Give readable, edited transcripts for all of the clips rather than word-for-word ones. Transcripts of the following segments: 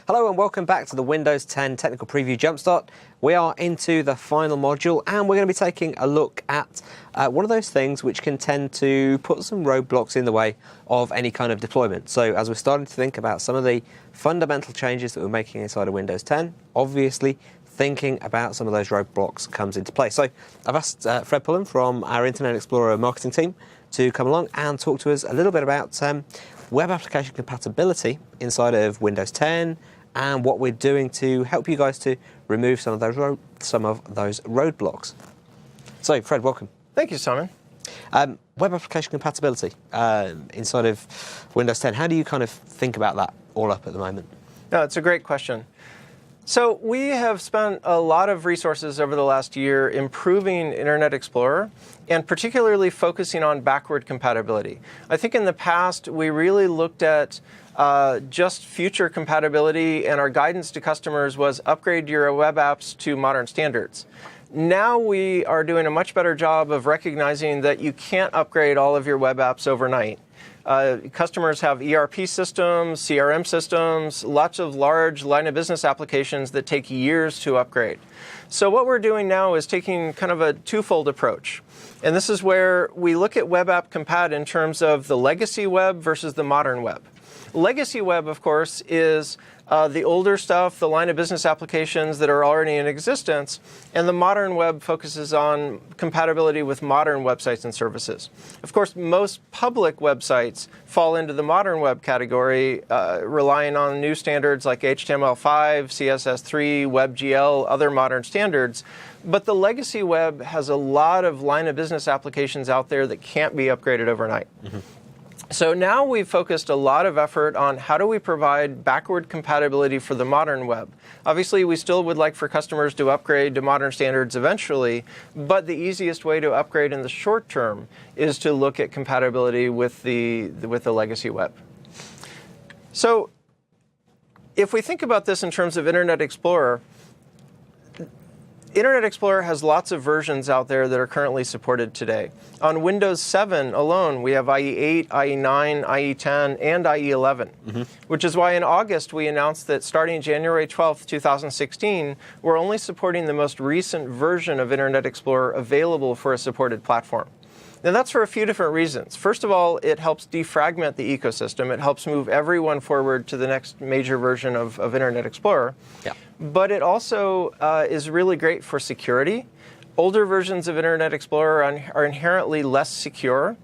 Hello and welcome back to the Windows 10 Technical Preview Jumpstart. We are into the final module and we're going to be taking a look at one of those things which can tend to put some roadblocks in the way of any kind of deployment. So as we're starting to think about some of the fundamental changes that we're making inside of Windows 10, obviously thinking about some of those roadblocks comes into play. So I've asked Fred Pullen from our Internet Explorer marketing team to come along and talk to us a little bit about web application compatibility inside of Windows 10 and what we're doing to help you guys to remove some of those roadblocks. So, Fred, welcome. Thank you, Simon. Web application compatibility inside of Windows 10. How do you kind of think about that all up at the moment? No, it's a great question. So we have spent a lot of resources over the last year improving Internet Explorer and particularly focusing on backward compatibility. I think in the past we really looked at just future compatibility, and our guidance to customers was upgrade your web apps to modern standards. Now we are doing a much better job of recognizing that you can't upgrade all of your web apps overnight. Customers have ERP systems, CRM systems, lots of large line of business applications that take years to upgrade. So what we're doing now is taking kind of a twofold approach. And this is where we look at web app compat in terms of the legacy web versus the modern web. Legacy web, of course, is the older stuff, the line of business applications that are already in existence, and the modern web focuses on compatibility with modern websites and services. Of course, most public websites fall into the modern web category, relying on new standards like HTML5, CSS3, WebGL, other modern standards. But the legacy web has a lot of line of business applications out there that can't be upgraded overnight. Mm-hmm. So now we've focused a lot of effort on how do we provide backward compatibility for the modern web. Obviously, we still would like for customers to upgrade to modern standards eventually, but the easiest way to upgrade in the short term is to look at compatibility with the legacy web. So if we think about this in terms of Internet Explorer, Internet Explorer has lots of versions out there that are currently supported today. On Windows 7 alone, we have IE 8, IE 9, IE 10, and IE 11, which is why in August we announced that starting January 12th, 2016, we're only supporting the most recent version of Internet Explorer available for a supported platform. Now that's for a few different reasons. First of all, it helps defragment the ecosystem. It helps move everyone forward to the next major version of Internet Explorer. Yeah. But it also is really great for security. Older versions of Internet Explorer are inherently less secure.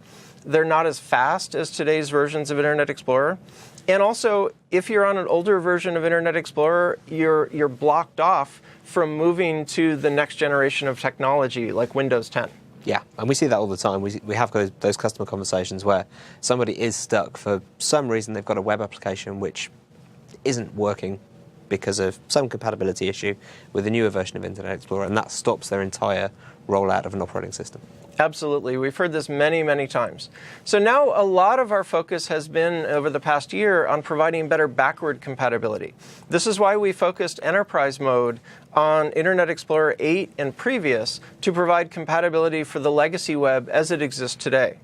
They're not as fast as today's versions of Internet Explorer. And also, if you're on an older version of Internet Explorer, you're blocked off from moving to the next generation of technology like Windows 10. Yeah, and we see that all the time. We have those customer conversations where somebody is stuck for some reason. They've got a web application which isn't working because of some compatibility issue with the newer version of Internet Explorer, and that stops their entire rollout of an operating system. Absolutely. We've heard this many, many times. So now a lot of our focus has been over the past year on providing better backward compatibility. This is why we focused enterprise mode on Internet Explorer 8 and previous to provide compatibility for the legacy web as it exists today.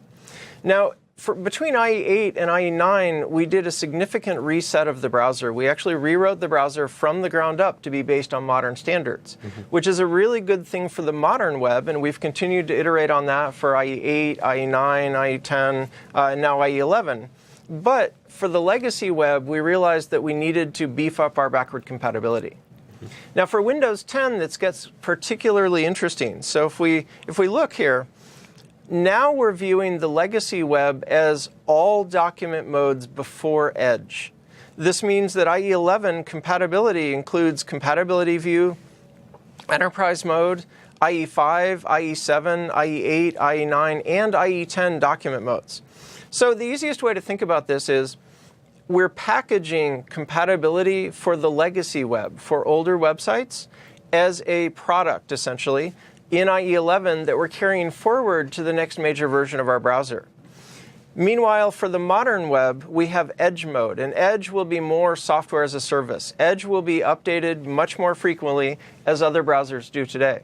Now, between IE 8 and IE 9, we did a significant reset of the browser. We actually rewrote the browser from the ground up to be based on modern standards, which is a really good thing for the modern web, and we've continued to iterate on that for IE 8, IE 9, IE 10, and now IE 11. But for the legacy web, we realized that we needed to beef up our backward compatibility. Now for Windows 10, this gets particularly interesting. So if we look here, now we're viewing the legacy web as all document modes before Edge. This means that IE 11 compatibility includes Compatibility View, Enterprise Mode, IE 5, IE 7, IE 8, IE 9, and IE 10 document modes. So the easiest way to think about this is we're packaging compatibility for the legacy web, for older websites, as a product, essentially, in IE 11 that we're carrying forward to the next major version of our browser. Meanwhile, for the modern web, we have Edge mode, and Edge will be more software as a service. Edge will be updated much more frequently as other browsers do today.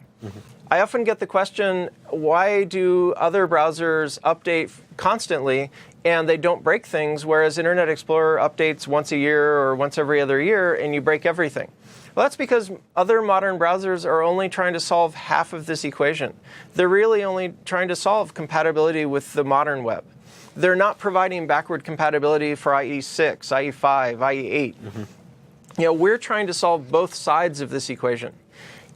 I often get the question, why do other browsers update constantly and they don't break things, whereas Internet Explorer updates once a year or once every other year and you break everything? Well, that's because other modern browsers are only trying to solve half of this equation. They're really only trying to solve compatibility with the modern web. They're not providing backward compatibility for IE6, IE5, IE8. We're trying to solve both sides of this equation.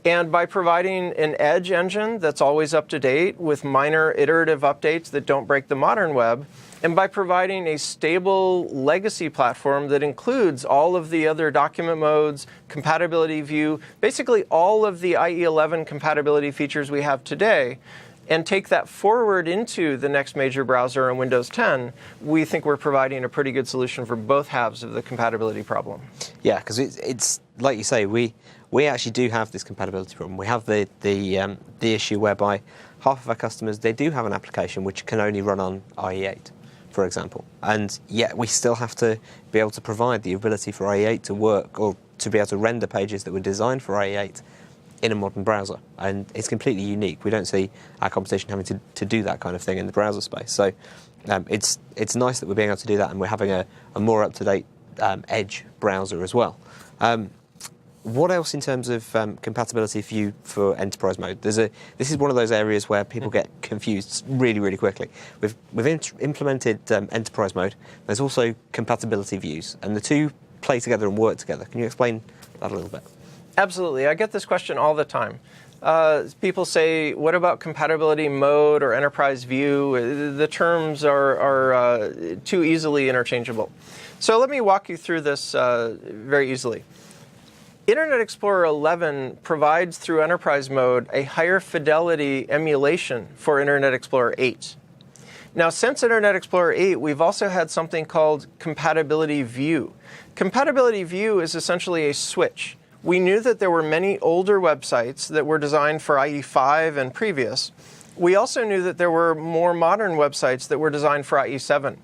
And by providing an Edge engine that's always up to date with minor iterative updates that don't break the modern web, and by providing a stable legacy platform that includes all of the other document modes, compatibility view, basically all of the IE11 compatibility features we have today, and take that forward into the next major browser on Windows 10, we think we're providing a pretty good solution for both halves of the compatibility problem. Yeah, because it's like you say, we actually do have this compatibility problem. We have the issue whereby half of our customers, they do have an application which can only run on IE8, for example, and yet we still have to be able to provide the ability for IE8 to work, or to be able to render pages that were designed for IE8 in a modern browser, and it's completely unique. We don't see our competition having to do that kind of thing in the browser space. So it's nice that we're being able to do that, and we're having a more up-to-date Edge browser as well. What else in terms of compatibility view for enterprise mode? This is one of those areas where people get confused really, really quickly. We've implemented enterprise mode. There's also compatibility views, and the two play together and work together. Can you explain that a little bit? Absolutely. I get this question all the time. People say, what about compatibility mode or enterprise view? The terms are too easily interchangeable. So let me walk you through this very easily. Internet Explorer 11 provides through enterprise mode a higher fidelity emulation for Internet Explorer 8. Now, since Internet Explorer 8, we've also had something called Compatibility View. Compatibility View is essentially a switch. We knew that there were many older websites that were designed for IE5 and previous. We also knew that there were more modern websites that were designed for IE7.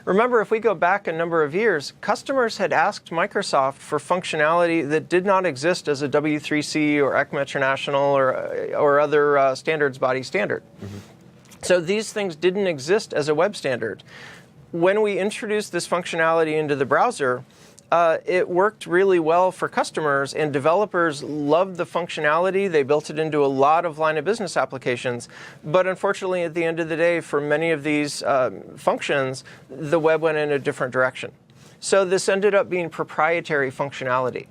Remember, if we go back a number of years, customers had asked Microsoft for functionality that did not exist as a W3C or ECMA International or other standards body standard. So these things didn't exist as a web standard. When we introduced this functionality into the browser, it worked really well for customers, and developers loved the functionality. They built it into a lot of line of business applications. But unfortunately, at the end of the day, for many of these functions, the web went in a different direction. So this ended up being proprietary functionality.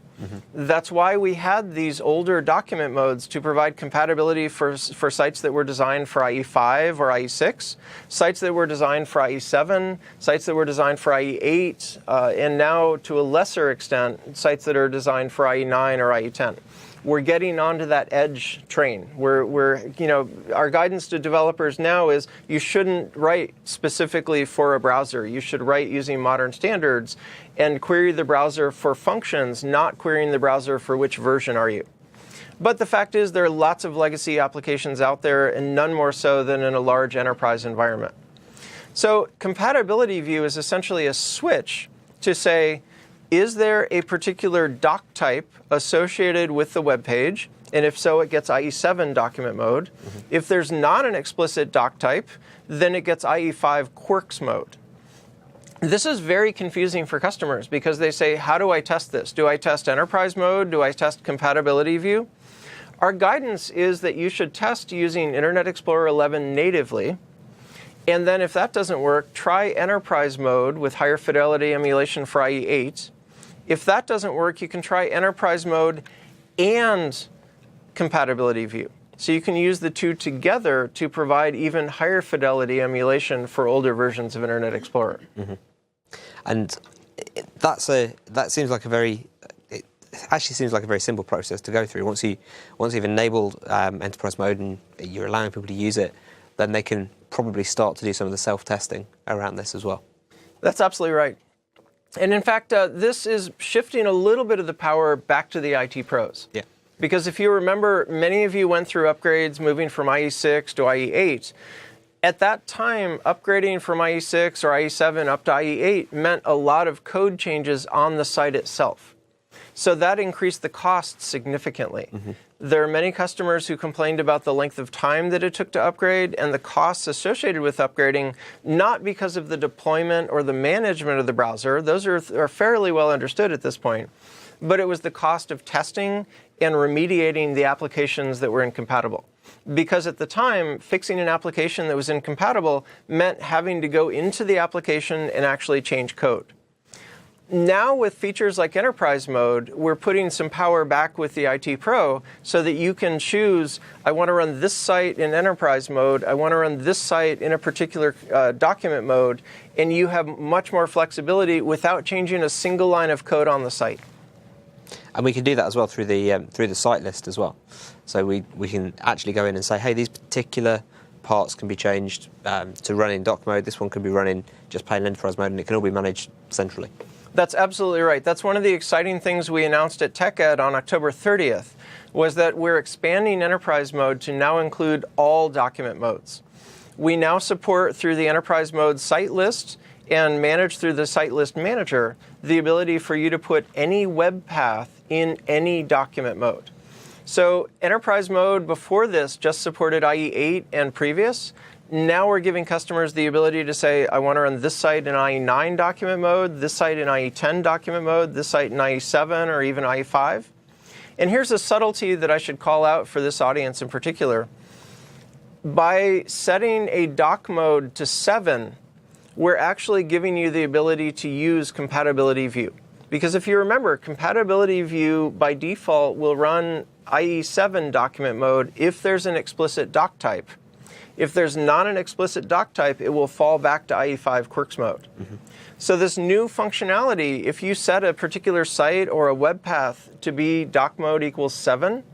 That's why we had these older document modes to provide compatibility for sites that were designed for IE5 or IE6, sites that were designed for IE7, sites that were designed for IE8, and now, to a lesser extent, sites that are designed for IE9 or IE10. We're getting onto that Edge train. Our guidance to developers now is you shouldn't write specifically for a browser. You should write using modern standards and query the browser for functions, not querying the browser for which version are you. But the fact is there are lots of legacy applications out there, and none more so than in a large enterprise environment. So compatibility view is essentially a switch to say, is there a particular doc type associated with the web page? And if so, it gets IE7 document mode. If there's not an explicit doc type, then it gets IE5 quirks mode. This is very confusing for customers because they say, how do I test this? Do I test enterprise mode? Do I test compatibility view? Our guidance is that you should test using Internet Explorer 11 natively. And then if that doesn't work, try enterprise mode with higher fidelity emulation for IE8. If that doesn't work, you can try enterprise mode and compatibility view. So you can use the two together to provide even higher fidelity emulation for older versions of Internet Explorer. And that seems like it actually seems like a very simple process to go through. Once you've enabled enterprise mode and you're allowing people to use it, then they can probably start to do some of the self-testing around this as well. That's absolutely right. And in fact, this is shifting a little bit of the power back to the IT pros. Yeah. Because if you remember, many of you went through upgrades moving from IE6 to IE8. At that time, upgrading from IE6 or IE7 up to IE8 meant a lot of code changes on the site itself. So that increased the cost significantly. There are many customers who complained about the length of time that it took to upgrade and the costs associated with upgrading, not because of the deployment or the management of the browser. Those are fairly well understood at this point. But it was the cost of testing and remediating the applications that were incompatible. Because at the time, fixing an application that was incompatible meant having to go into the application and actually change code. Now with features like Enterprise Mode, we're putting some power back with the IT Pro so that you can choose, I want to run this site in Enterprise Mode, I want to run this site in a particular document mode, and you have much more flexibility without changing a single line of code on the site. And we can do that as well through the site list as well. So we can actually go in and say, hey, these particular parts can be changed to run in doc mode. This one can be run in just plain enterprise mode, and it can all be managed centrally. That's absolutely right. That's one of the exciting things we announced at TechEd on October 30th, was that we're expanding enterprise mode to now include all document modes. We now support through the enterprise mode site list and manage through the site list manager the ability for you to put any web path in any document mode. So enterprise mode before this just supported IE8 and previous. Now we're giving customers the ability to say, I want to run this site in IE9 document mode, this site in IE10 document mode, this site in IE7 or even IE5. And here's a subtlety that I should call out for this audience in particular. By setting a doc mode to 7, we're actually giving you the ability to use Compatibility View. Because if you remember, Compatibility View by default will run IE7 document mode if there's an explicit doc type. If there's not an explicit doc type, it will fall back to IE5 Quirks mode. So this new functionality, if you set a particular site or a web path to be doc mode equals 7,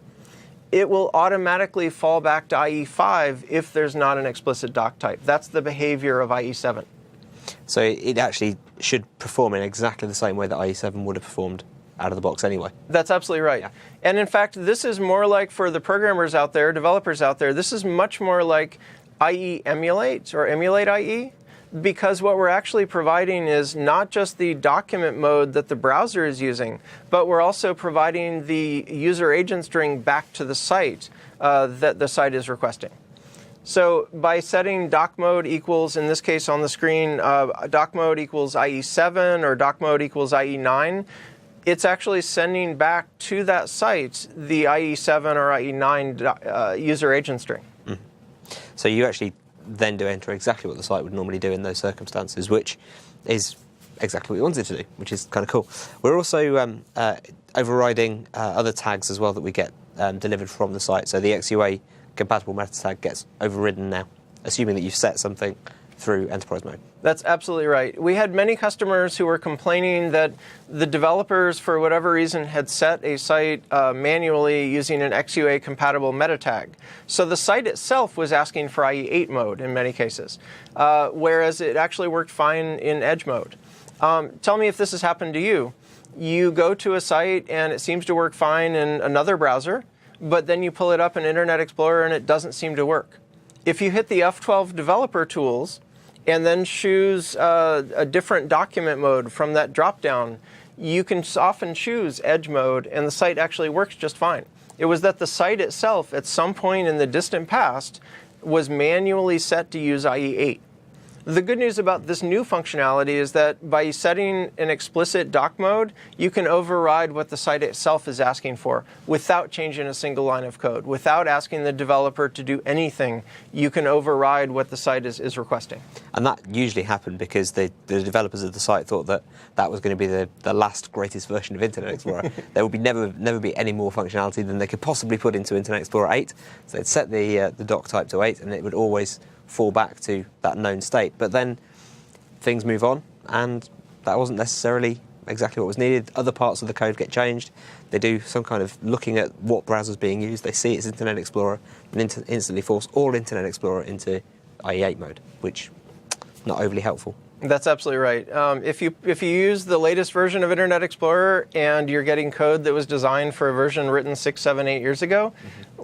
it will automatically fall back to IE5 if there's not an explicit doc type. That's the behavior of IE7. So it actually should perform in exactly the same way that IE7 would have performed out of the box anyway. That's absolutely right. Yeah. And in fact, this is more like, for the programmers out there, developers out there, this is much more like IE emulate or emulate IE, because what we're actually providing is not just the document mode that the browser is using, but we're also providing the user agent string back to the site that the site is requesting. So by setting doc mode equals, in this case on the screen, doc mode equals IE7 or doc mode equals IE9, it's actually sending back to that site the IE7 or IE9 user agent string. So you actually then do enter exactly what the site would normally do in those circumstances, which is exactly what we wanted to do, which is kind of cool. We're also overriding other tags as well that we get delivered from the site. So the XUA compatible meta tag gets overridden now, assuming that you've set something through enterprise mode. That's absolutely right. We had many customers who were complaining that the developers, for whatever reason, had set a site manually using an XUA compatible meta tag. So the site itself was asking for IE8 mode in many cases, whereas it actually worked fine in Edge mode. Tell me if this has happened to you. You go to a site and it seems to work fine in another browser, but then you pull it up in Internet Explorer and it doesn't seem to work. If you hit the F12 developer tools and then choose a different document mode from that drop-down, you can often choose Edge mode and the site actually works just fine. It was that the site itself, at some point in the distant past, was manually set to use IE8. The good news about this new functionality is that by setting an explicit doc mode, you can override what the site itself is asking for without changing a single line of code. Without asking the developer to do anything, you can override what the site is requesting. And that usually happened because the developers of the site thought that that was going to be the last greatest version of Internet Explorer. There would be never be any more functionality than they could possibly put into Internet Explorer 8. So they'd set the doc type to 8 and it would always fall back to that known state. But then things move on and that wasn't necessarily exactly what was needed. Other parts of the code get changed. They do some kind of looking at what browser's being used. They see it's Internet Explorer and instantly force all Internet Explorer into IE8 mode, which is not overly helpful. That's absolutely right. If you use the latest version of Internet Explorer and you're getting code that was designed for a version written 6, 7, 8 years ago,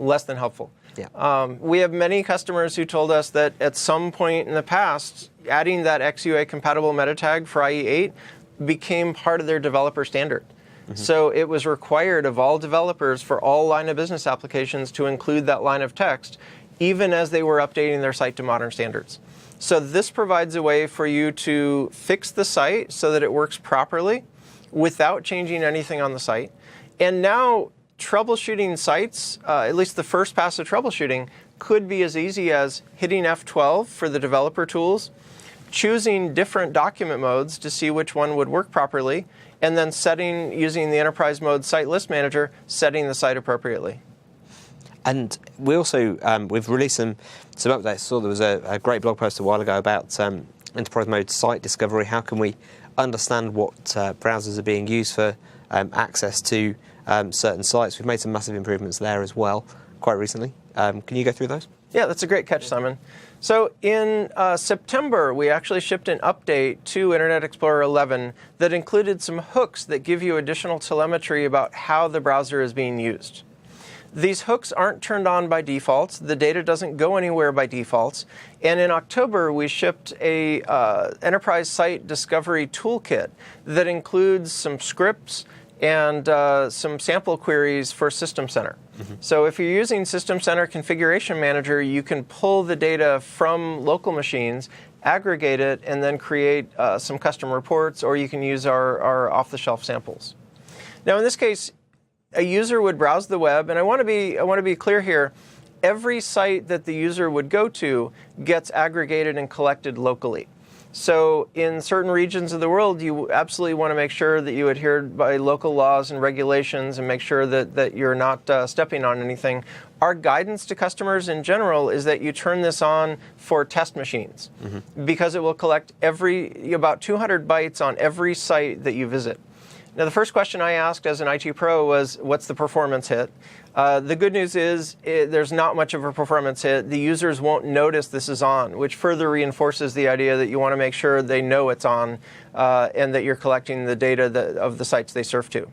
less than helpful. Yeah. We have many customers who told us that at some point in the past, adding that XUA compatible meta tag for IE8 became part of their developer standard. So it was required of all developers for all line of business applications to include that line of text, even as they were updating their site to modern standards. So this provides a way for you to fix the site so that it works properly without changing anything on the site. And now troubleshooting sites, at least the first pass of troubleshooting, could be as easy as hitting F12 for the developer tools, choosing different document modes to see which one would work properly, and then setting, using the enterprise mode site list manager, setting the site appropriately. And we also, we've released some updates. So there was a great blog post a while ago about enterprise mode site discovery. How can we understand what browsers are being used for access to certain sites? We've made some massive improvements there as well quite recently. Can you go through those? Yeah, that's a great catch, Simon. So in September, we actually shipped an update to Internet Explorer 11 that included some hooks that give you additional telemetry about how the browser is being used. These hooks aren't turned on by default. The data doesn't go anywhere by default. And in October, we shipped a enterprise site discovery toolkit that includes some scripts and some sample queries for System Center. So if you're using System Center Configuration Manager, you can pull the data from local machines, aggregate it, and then create some custom reports, or you can use our off-the-shelf samples. Now, in this case, a user would browse the web, and I want to be clear here. Every site that the user would go to gets aggregated and collected locally. So in certain regions of the world, you absolutely want to make sure that you adhere by local laws and regulations and make sure that you're not stepping on anything. Our guidance to customers in general is that you turn this on for test machines because it will collect about 200 bytes on every site that you visit. Now, the first question I asked as an IT pro was, what's the performance hit? The good news is there's not much of a performance hit. The users won't notice this is on, which further reinforces the idea that you want to make sure they know it's on and that you're collecting the data of the sites they surf to.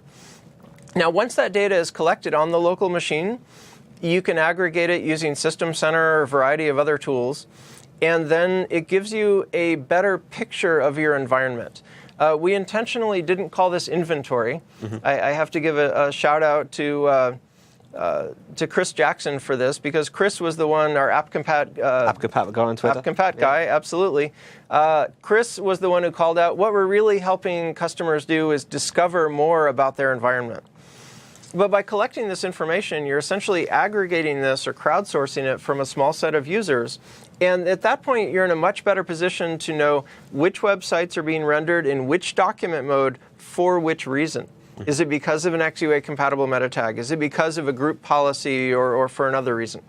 Now, once that data is collected on the local machine, you can aggregate it using System Center or a variety of other tools, and then it gives you a better picture of your environment. We intentionally didn't call this inventory. I have to give a shout out to Chris Jackson for this, because Chris was the one, our App Compat guy on Twitter. App Compat guy, absolutely. Chris was the one who called out what we're really helping customers do is discover more about their environment. But by collecting this information, you're essentially aggregating this or crowdsourcing it from a small set of users. And at that point, you're in a much better position to know which websites are being rendered in which document mode for which reason. Is it because of an XUA compatible meta tag? Is it because of a group policy or for another reason?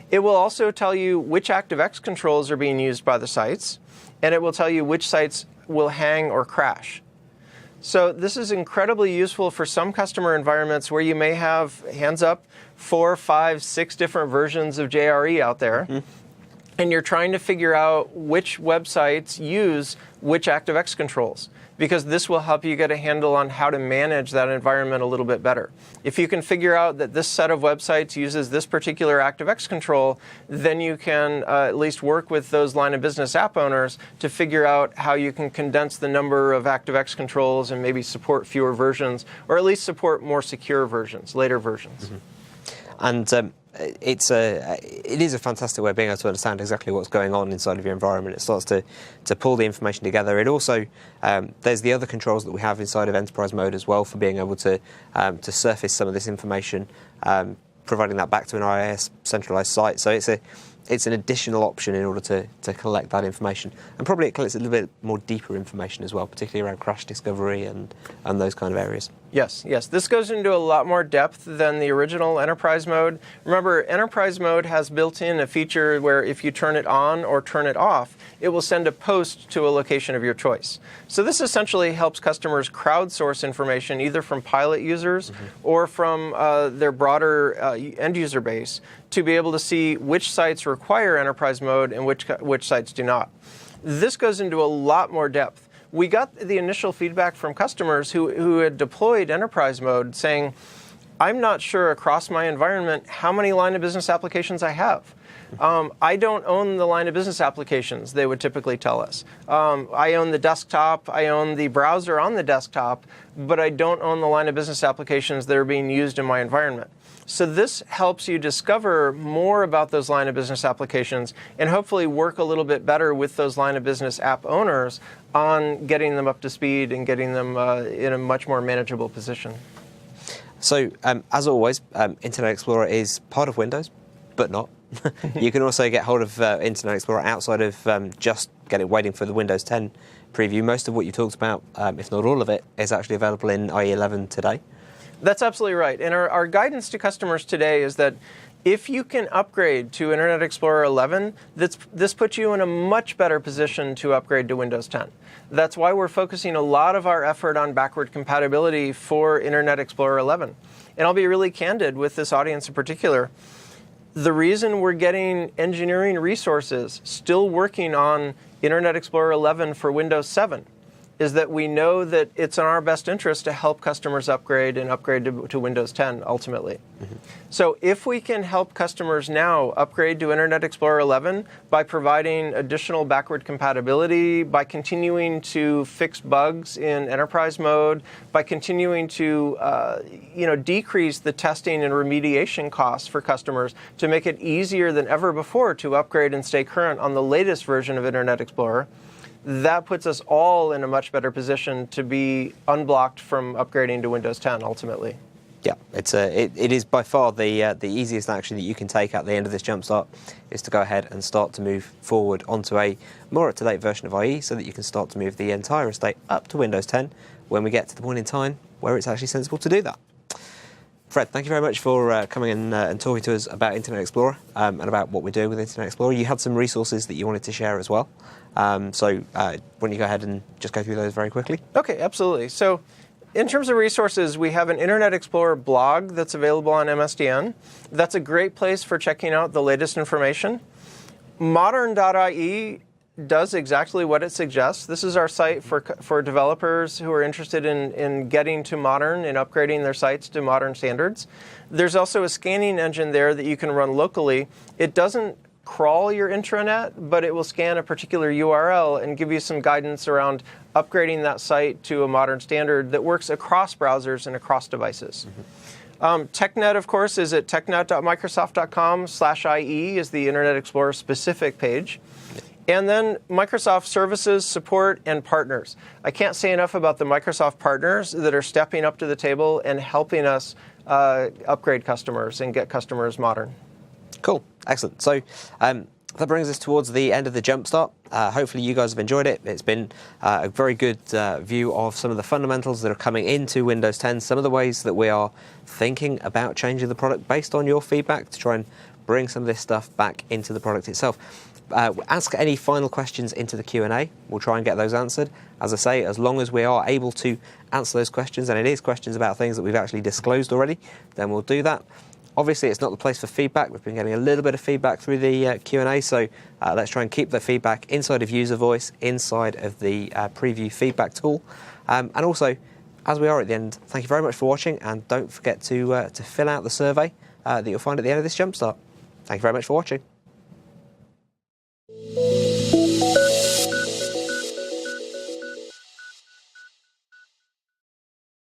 It will also tell you which ActiveX controls are being used by the sites, and it will tell you which sites will hang or crash. So this is incredibly useful for some customer environments where you may have, hands up, 4, 5, 6 different versions of JRE out there. And you're trying to figure out which websites use which ActiveX controls, because this will help you get a handle on how to manage that environment a little bit better. If you can figure out that this set of websites uses this particular ActiveX control, then you can at least work with those line of business app owners to figure out how you can condense the number of ActiveX controls and maybe support fewer versions, or at least support more secure versions, later versions. And it is a fantastic way of being able to understand exactly what's going on inside of your environment. It starts to pull the information together. It also, there's the other controls that we have inside of enterprise mode as well for being able to surface some of this information, providing that back to an IIS centralized site. So it's an additional option in order to collect that information. And probably it collects a little bit more deeper information as well, particularly around crash discovery and those kind of areas. Yes. This goes into a lot more depth than the original enterprise mode. Remember, enterprise mode has built in a feature where if you turn it on or turn it off, it will send a post to a location of your choice. So this essentially helps customers crowdsource information either from pilot users or from their broader end user base to be able to see which sites require enterprise mode and which sites do not. This goes into a lot more depth. We got the initial feedback from customers who had deployed enterprise mode saying, I'm not sure across my environment how many line of business applications I have. I don't own the line of business applications, they would typically tell us. I own the desktop, I own the browser on the desktop, but I don't own the line of business applications that are being used in my environment. So this helps you discover more about those line of business applications and hopefully work a little bit better with those line of business app owners on getting them up to speed and getting them in a much more manageable position. So, as always, Internet Explorer is part of Windows, but not. You can also get hold of Internet Explorer outside of just waiting for the Windows 10 preview. Most of what you talked about, if not all of it, is actually available in IE 11 today. That's absolutely right. And our guidance to customers today is that if you can upgrade to Internet Explorer 11, this puts you in a much better position to upgrade to Windows 10. That's why we're focusing a lot of our effort on backward compatibility for Internet Explorer 11. And I'll be really candid with this audience in particular. The reason we're getting engineering resources still working on Internet Explorer 11 for Windows 7 is that we know that it's in our best interest to help customers upgrade and upgrade to Windows 10 ultimately. Mm-hmm. So if we can help customers now upgrade to Internet Explorer 11 by providing additional backward compatibility, by continuing to fix bugs in enterprise mode, by continuing to decrease the testing and remediation costs for customers to make it easier than ever before to upgrade and stay current on the latest version of Internet Explorer, that puts us all in a much better position to be unblocked from upgrading to Windows 10 ultimately. Yeah, it is by far the easiest action that you can take at the end of this jumpstart is to go ahead and start to move forward onto a more up-to-date version of IE so that you can start to move the entire estate up to Windows 10 when we get to the point in time where it's actually sensible to do that. Fred, thank you very much for coming in and talking to us about Internet Explorer and about what we're doing with Internet Explorer. You had some resources that you wanted to share as well. So why don't you go ahead and just go through those very quickly? Okay, absolutely. So in terms of resources, we have an Internet Explorer blog that's available on MSDN. That's a great place for checking out the latest information. Modern.ie does exactly what it suggests. This is our site for developers who are interested in getting to modern and upgrading their sites to modern standards. There's also a scanning engine there that you can run locally. It doesn't crawl your intranet, but it will scan a particular URL and give you some guidance around upgrading that site to a modern standard that works across browsers and across devices. Mm-hmm. TechNet, of course, is at technet.microsoft.com/IE is the Internet Explorer specific page. And then Microsoft services, support, and partners. I can't say enough about the Microsoft partners that are stepping up to the table and helping us upgrade customers and get customers modern. Cool. Excellent. So that brings us towards the end of the jumpstart. Hopefully you guys have enjoyed it. It's been a very good view of some of the fundamentals that are coming into Windows 10, some of the ways that we are thinking about changing the product based on your feedback to try and bring some of this stuff back into the product itself. Ask any final questions into the Q&A. We'll try and get those answered. As I say, as long as we are able to answer those questions, and it is questions about things that we've actually disclosed already, then we'll do that. Obviously, it's not the place for feedback. We've been getting a little bit of feedback through the Q&A, so let's try and keep the feedback inside of user voice, inside of the preview feedback tool. And also, as we are at the end, thank you very much for watching, and don't forget to fill out the survey that you'll find at the end of this jumpstart. Thank you very much for watching.